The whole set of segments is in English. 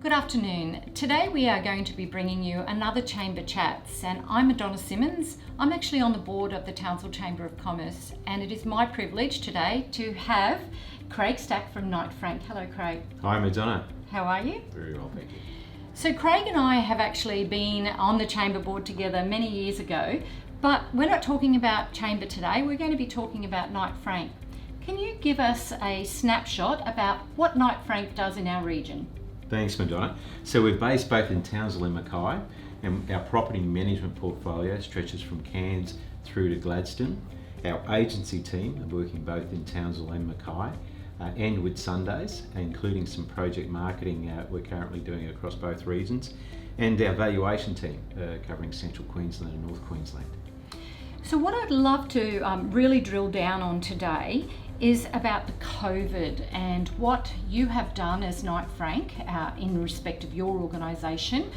Good afternoon. Today we are going to be bringing you another Chamber Chats, and I'm Madonna Simmons. I'm actually on the board of the Townville Chamber of Commerce, and it is my privilege today to have Craig Stack from Knight Frank. Hello, Craig. Hi, Madonna. How are you? Very well, thank you. So Craig and I have actually been on the Chamber board together many years ago, but we're not talking about Chamber today. We're going to be talking about Knight Frank. Can you give us a snapshot about what Knight Frank does in our region? Thanks, Madonna. So we're based both in Townsville and Mackay, and our property management portfolio stretches from Cairns through to Gladstone. Our agency team are working both in Townsville and Mackay, and with Sundays, including some project marketing we're currently doing across both regions, and our valuation team covering Central Queensland and North Queensland. So what I'd love to really drill down on today is about the COVID and what you have done as Knight Frank in respect of your organisation,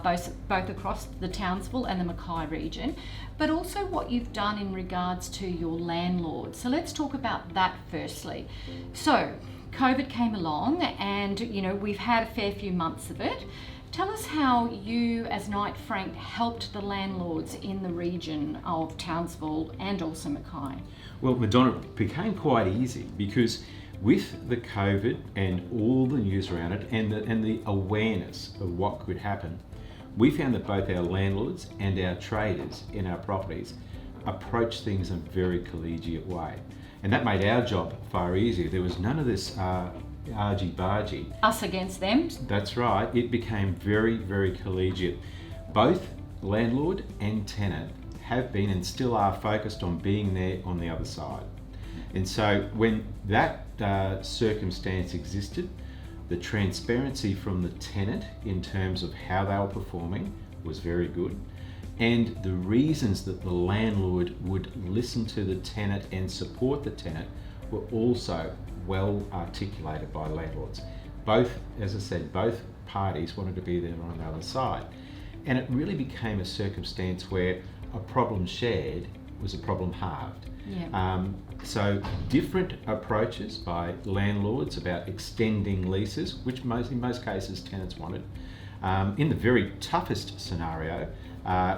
both across the Townsville and the Mackay region, but also what you've done in regards to your landlord. So let's talk about that firstly. So COVID came along and we've had a fair few months of it. Tell us how you as Knight Frank helped the landlords in the region of Townsville and also Mackay. Well, Madonna, it became quite easy because with the COVID and all the news around it and the awareness of what could happen, we found that both our landlords and our traders in our properties approached things in a very collegiate way. And that made our job far easier. There was none of this argy-bargy. Us against them. That's right. It became very, very collegiate. Both landlord and tenant have been and still are focused on being there on the other side. And so when that circumstance existed, the transparency from the tenant in terms of how they were performing was very good. And the reasons that the landlord would listen to the tenant and support the tenant were also well articulated by landlords. Both, as I said, both parties wanted to be there on the other side. And it really became a circumstance where a problem shared was a problem halved. Yeah. So different approaches by landlords about extending leases, which in most cases tenants wanted. In the very toughest scenario,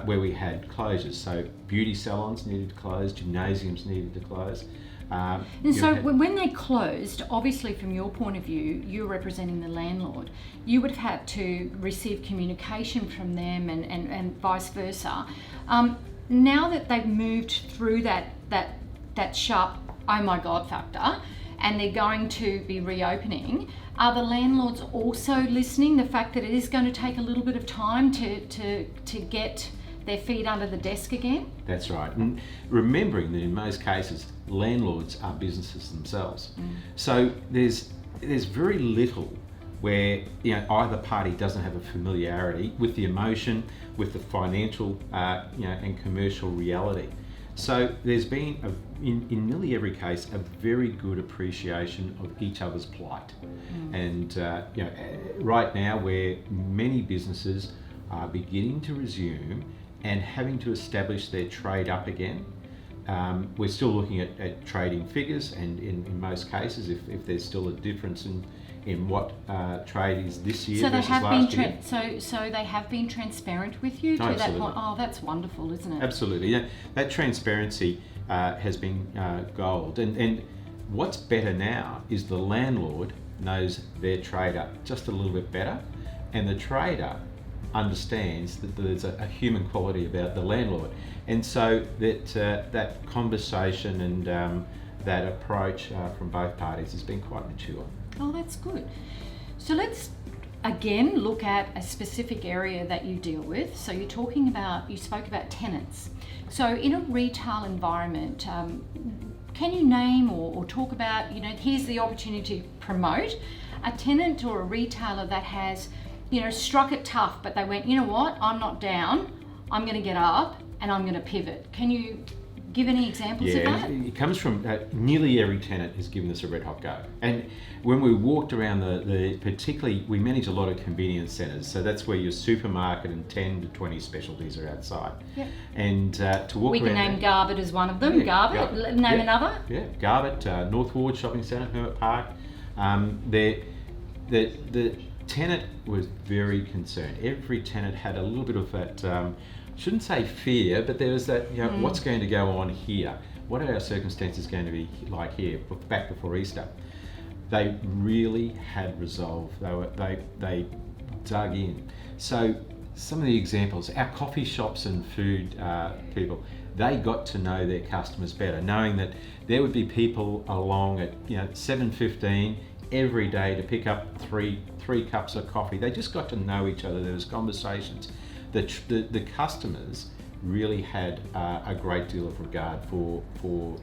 where we had closures, so beauty salons needed to close, gymnasiums needed to close. And so when they closed, obviously from your point of view, you're representing the landlord, you would have had to receive communication from them and vice versa. Now that they've moved through that sharp oh my God factor and they're going to be reopening, are the landlords also listening? The fact that it is going to take a little bit of time to get their feet under the desk again? That's right. And remembering that in most cases, landlords are businesses themselves. So there's very little where either party doesn't have a familiarity with the emotion, with the financial and commercial reality. So there's been, in nearly every case, a very good appreciation of each other's plight. And right now where many businesses are beginning to resume and having to establish their trade up again, we're still looking at trading figures, and in most cases, if there's still a difference in what trade is this year versus last year. So they have been transparent with you to Absolutely. that point. Oh, that's wonderful, isn't it? Absolutely. Yeah, that transparency has been gold. And what's better now is the landlord knows their trader just a little bit better, and the trader understands that there's a human quality about the landlord, and so that conversation and that approach from both parties has been quite mature. Oh, that's good. So let's again look at a specific area that you deal with. So you spoke about tenants. So in a retail environment, can you name or talk about, here's the opportunity to promote a tenant or a retailer that has struck it tough, but they went, you know what, I'm not down, I'm going to get up and I'm going to pivot. Can you give any examples of that? It comes from nearly every tenant has given us a red hot go. And when we walked around particularly, we manage a lot of convenience centres, so that's where your supermarket and 10 to 20 specialties are outside. Yep. And to walk we around... can name Garbutt as one of them. Garbutt, name another? Yeah, Garbutt, North Ward Shopping Centre, Hermit Park. The tenant was very concerned. Every tenant had a little bit of that, shouldn't say fear, but there was that, what's going to go on here? What are our circumstances going to be like here, back before Easter? They really had resolve. They dug in. So some of the examples, our coffee shops and food people, they got to know their customers better, knowing that there would be people along at 7:15 every day to pick up three cups of coffee. They just got to know each other. There was conversations. The customers really had a great deal of regard for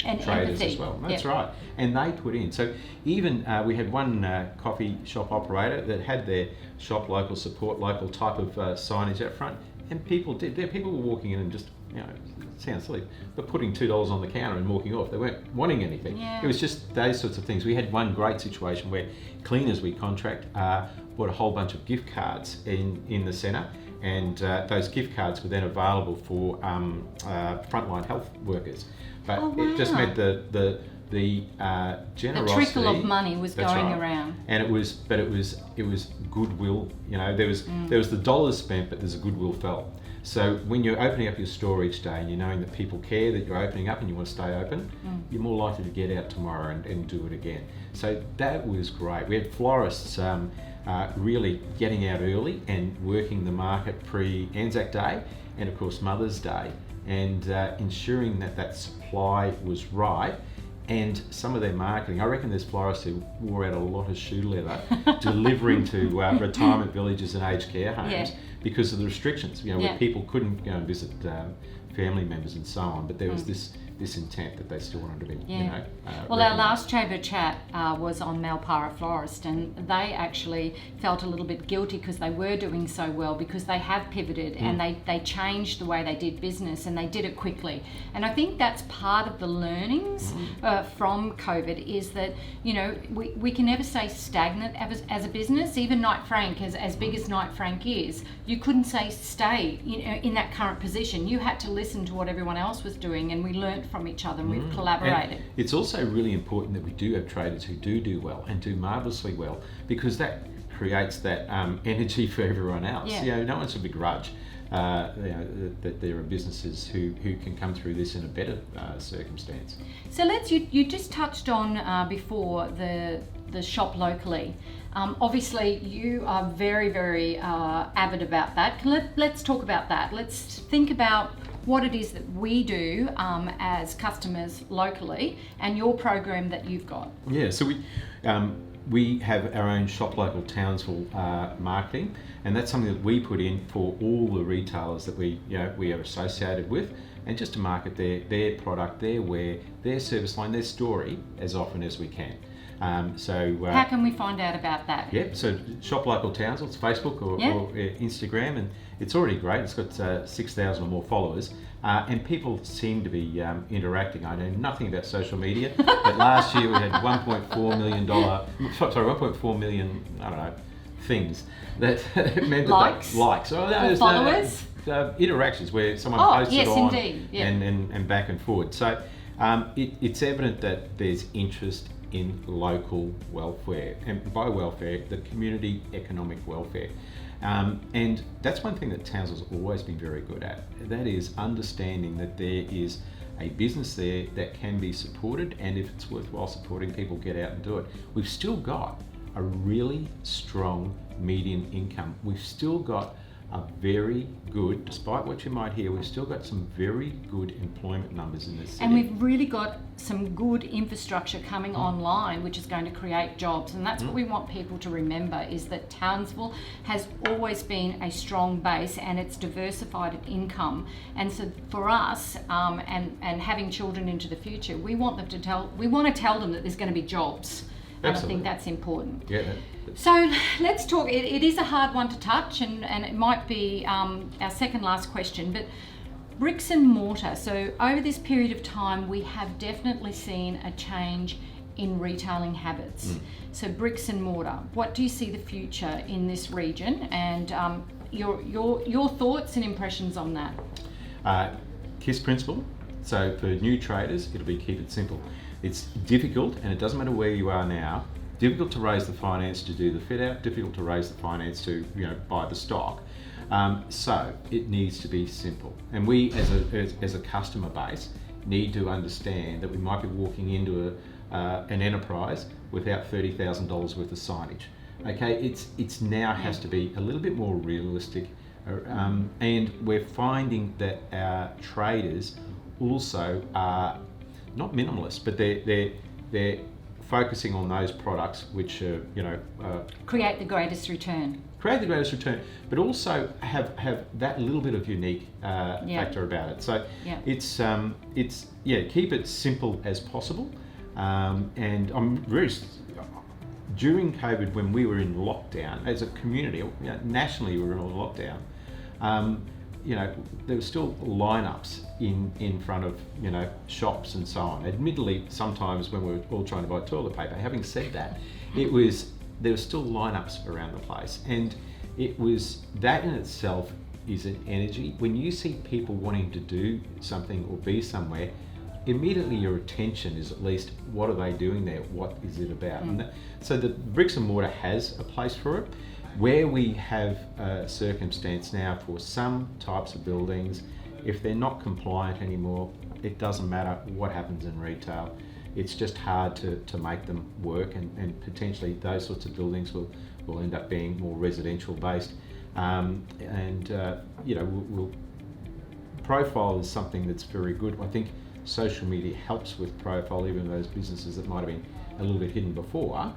and traders empathy. as well. That's right. And they put in. So even we had one coffee shop operator that had their shop local, support local type of signage out front, and people were walking in and just, it sounds silly, but putting $2 on the counter and walking off. They weren't wanting anything. Yeah. It was just those sorts of things. We had one great situation where cleaners we contract bought a whole bunch of gift cards in the centre, and those gift cards were then available for frontline health workers. But it just meant the generosity. The trickle of money was going around, and it was goodwill. There was the dollars spent, but there's a goodwill felt. So when you're opening up your store each day and you're knowing that people care that you're opening up and you want to stay open, you're more likely to get out tomorrow and do it again. So that was great. We had florists really getting out early and working the market pre-Anzac Day and of course Mother's Day, and ensuring that supply was right. And some of their marketing, I reckon there's florists who wore out a lot of shoe leather delivering to retirement villages and aged care homes because of the restrictions, where people couldn't go and visit family members and so on, but there was this intent that they still wanted to be, Well, our last Chamber Chat was on Malpara Florist, and they actually felt a little bit guilty because they were doing so well, because they have pivoted and they changed the way they did business, and they did it quickly. And I think that's part of the learnings from COVID, is that, we can never stay stagnant as a business. Even Knight Frank, as big as Knight Frank is, you couldn't stay in that current position. You had to listen to what everyone else was doing, and we learnt from each other and we've collaborated. And it's also really important that we do have traders who do well and do marvellously well, because that creates that energy for everyone else. No one should begrudge that there are businesses who can come through this in a better circumstance. So you just touched on before the shop locally. Obviously you are very, very avid about that. Let's talk about that. Let's think about what it is that we do as customers locally, and your program that you've got. Yeah, so we have our own Shop Local Townsville marketing, and that's something that we put in for all the retailers that we are associated with, and just to market their product, their wear, their service line, their story as often as we can. How can we find out about that? So Shop Local Townsville, it's Facebook or Instagram, and it's already great. It's got 6,000 or more followers, and people seem to be interacting. I know nothing about social media, but last year we had $1.4 million, I don't know, things that meant likes. Or followers? Interactions where someone posts it on indeed. and back and forward. So it's evident that there's interest in local welfare, and by welfare, the community economic welfare. And that's one thing that Townsville's always been very good at. That is understanding that there is a business there that can be supported, and if it's worthwhile supporting, people get out and do it. We've still got a really strong median income. We've still got a very good, despite what you might hear, we've still got some very good employment numbers in this city. And we've really got some good infrastructure coming online, which is going to create jobs. And that's what we want people to remember, is that Townsville has always been a strong base, and it's diversified income. And so for us, and having children into the future, we want to tell them that there's going to be jobs. And I think that's important. Yeah. So let's talk. It is a hard one to touch, and it might be our second last question, but bricks and mortar. So over this period of time, we have definitely seen a change in retailing habits. So bricks and mortar. What do you see the future in this region, and your thoughts and impressions on that? KISS principle. So for new traders, it'll be keep it simple. It's difficult, and it doesn't matter where you are now. difficult to raise the finance to do the fit out, difficult to raise the finance to buy the stock. So it needs to be simple, and we as a customer base need to understand that we might be walking into an enterprise without $30,000 worth of signage. Okay, it's now has to be a little bit more realistic, and we're finding that our traders also are not minimalist, but they're focusing on those products which create the greatest return. But also have that little bit of unique factor about it. So it's keep it simple as possible. And I'm very during COVID, when we were in lockdown as a community, nationally we were in a lockdown. There were still lineups in front of shops and so on. Admittedly, sometimes when we were all trying to buy toilet paper. Having said that, there were still lineups around the place, and it was that in itself is an energy. When you see people wanting to do something or be somewhere, immediately your attention is at least, what are they doing there? What is it about? And so the bricks and mortar has a place for it. Where we have a circumstance now for some types of buildings, if they're not compliant anymore, it doesn't matter what happens in retail. It's just hard to make them work, and potentially those sorts of buildings will end up being more residential based. Profile is something that's very good. I think social media helps with profile, even those businesses that might have been a little bit hidden before.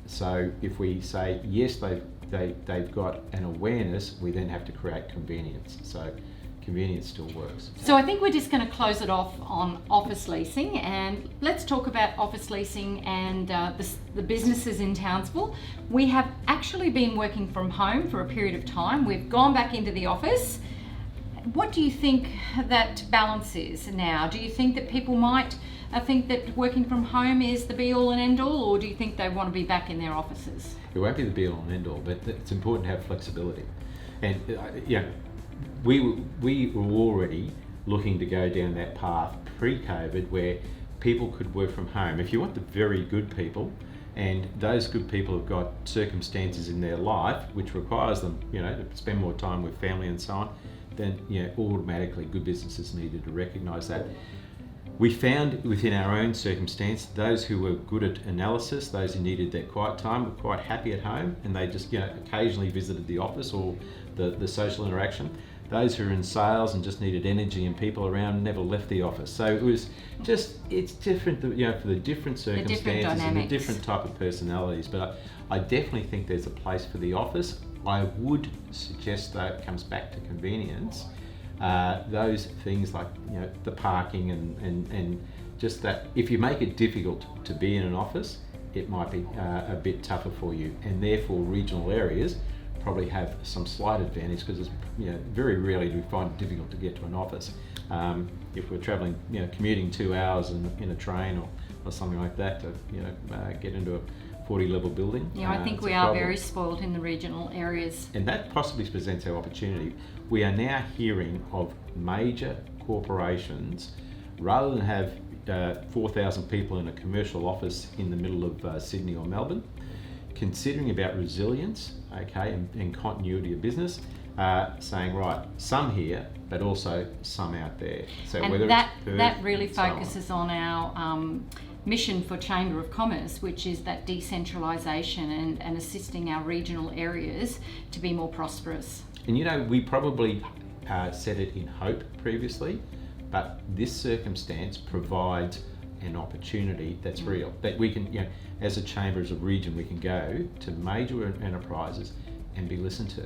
So if we say yes, they've got an awareness, we then have to create convenience. So convenience still works. So I think we're just going to close it off on office leasing, and let's talk about office leasing and the businesses in Townsville. We have actually been working from home for a period of time. We've gone back into the office. What do you think that balance is now? Do you think that people might think that working from home is the be-all and end-all, or do you think they want to be back in their offices? It won't be the be-all and end-all, but it's important to have flexibility. And we were already looking to go down that path pre-COVID where people could work from home. If you want the very good people, and those good people have got circumstances in their life which requires them, to spend more time with family and so on, then automatically good businesses needed to recognise that. We found within our own circumstance, those who were good at analysis, those who needed their quiet time, were quite happy at home, and they just occasionally visited the office or the social interaction. Those who are in sales and just needed energy and people around never left the office. So it was it's different, for the different circumstances and the different type of personalities. But I definitely think there's a place for the office. I would suggest, though, it comes back to convenience. Those things like the parking and just that, if you make it difficult to be in an office, it might be a bit tougher for you, and therefore regional areas probably have some slight advantage, because it's very rarely do we find it difficult to get to an office. If we're travelling, commuting 2 hours in a train or something like that to get into a 40-level building. Yeah, I think we are very spoiled in the regional areas. And that possibly presents our opportunity. We are now hearing of major corporations, rather than have 4,000 people in a commercial office in the middle of Sydney or Melbourne, considering about resilience, and continuity of business, saying, right, some here, but also some out there. So and whether that it's that really focuses on our mission for Chamber of Commerce, which is that decentralisation and assisting our regional areas to be more prosperous. And we probably said it in hope previously, but this circumstance provides an opportunity that's real, that we can, as a chamber, as a region, we can go to major enterprises and be listened to.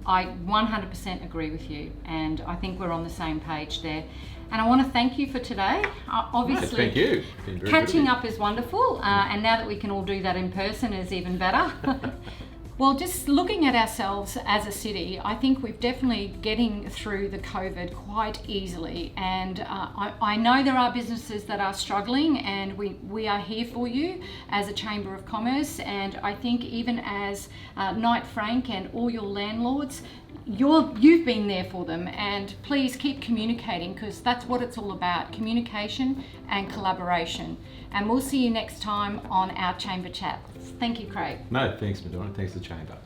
I 100% agree with you, and I think we're on the same page there. And I want to thank you for today. Obviously, thank you. Catching up is wonderful, and now that we can all do that in person is even better. Well, just looking at ourselves as a city, I think we're definitely getting through the COVID quite easily. And I know there are businesses that are struggling, and we are here for you as a Chamber of Commerce. And I think even as Knight Frank and all your landlords, you've been there for them, and please keep communicating, because that's what it's all about, communication and collaboration. And we'll see you next time on our Chamber Chats. Thank you, Craig. No, thanks, Madonna. Thanks, the Chamber.